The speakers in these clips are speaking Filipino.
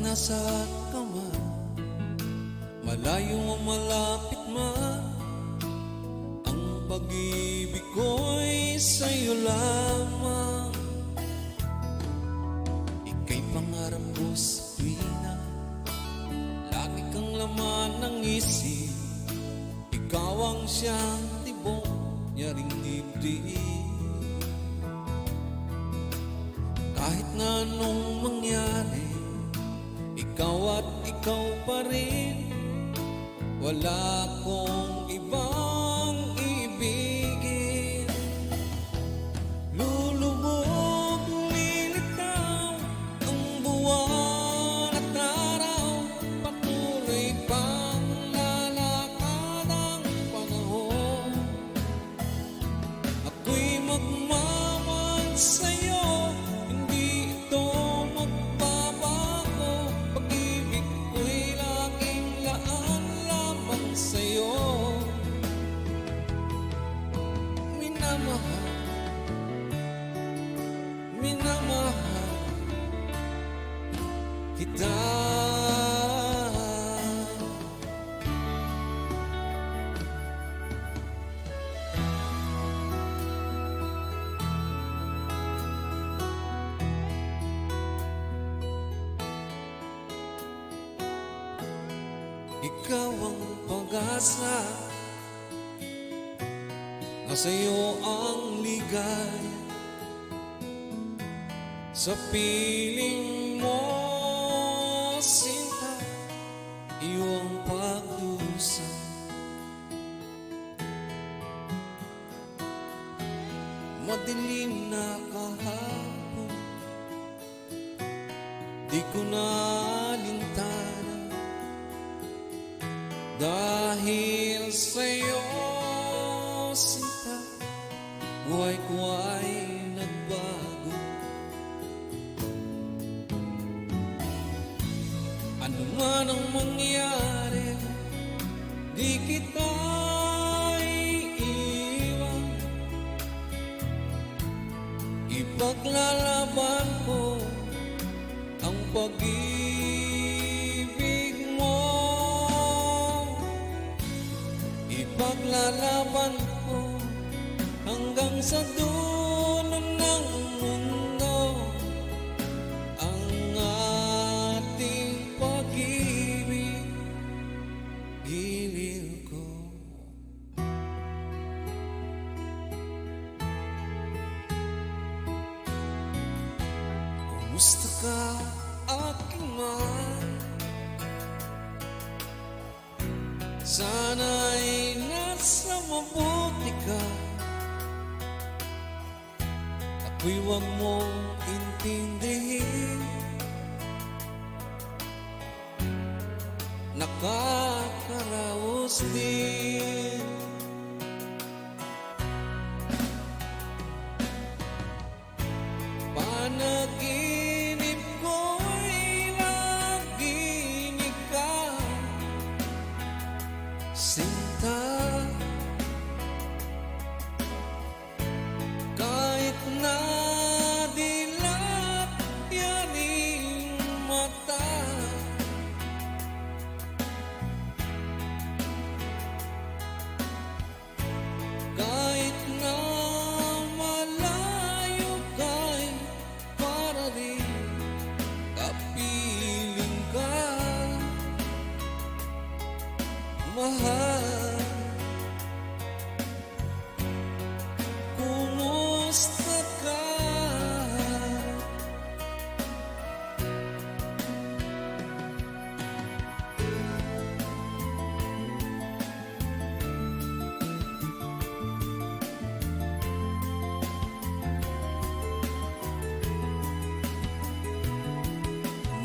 nasaan ka man, malayo o malapit man, ang pag-ibig ko'y sa'yo lamang. Ika'y pangarap ko sa tuwina, lagi kang laman ng isip. Ikaw ang siyang tibok niya ring dibdib. Kahit na anong mangyari, ikaw at ikaw pa rin. Wala akong ibang ibigin. Lulubog, lilitaw ang buwan at araw, patuloy pang lalakad ang panahon. Ako'y magmamahal sa'yo, hindi ito magbabago. Pag-ibig ko'y laging laan lamang sa'yo. Minamahal, minamahal kita. Ikaw ang pag-asa, nasa iyo ang ligaya. Sa piling mo, sinta, iyo ang pagdusa. Madilim na kahapon, di ko nalintanan. Dahil sa'yo, sinta, buhay ko ay nagbago. Ano man ang mangyari, di kita iiwan. Ipaglalaban ko ang pag-ibig mo. Ipaglalaban ko hanggang sa dulo ng mundo ang ating pag-ibig, giliw ko. Kumusta ka, aking mahal? Sana'y nasa mabuti ka. Ako'y huwag mong intindihin, nakakaraos din. Panaginip ko'y laging ikaw, sinta. Kahit na dilat yaring mata, kahit na malayo ka'y para rin kapiling ka, mahal. Kumusta ka?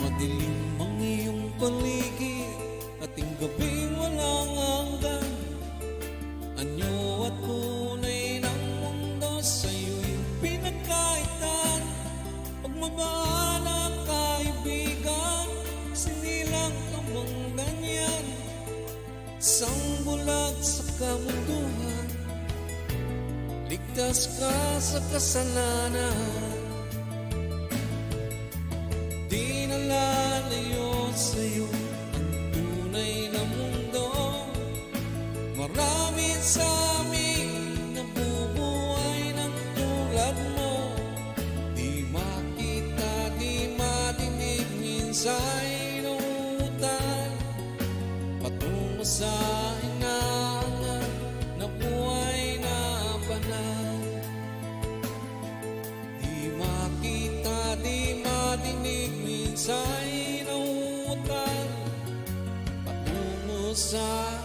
Madilim ang iyong paligid, ating gabing walang hanggan. Anyo at kulay ng mundo, sa'yo'y pinagkaitan. Pagmamahalang kaibigan, sinilang ka bang ganyan? Isang bulag sa kamunduhan, ligtas ka sa kasalanan. Di nalalayo sa inaangan na buhay na banal. Di makita, di madinig, minsa'y nauutan patungo sa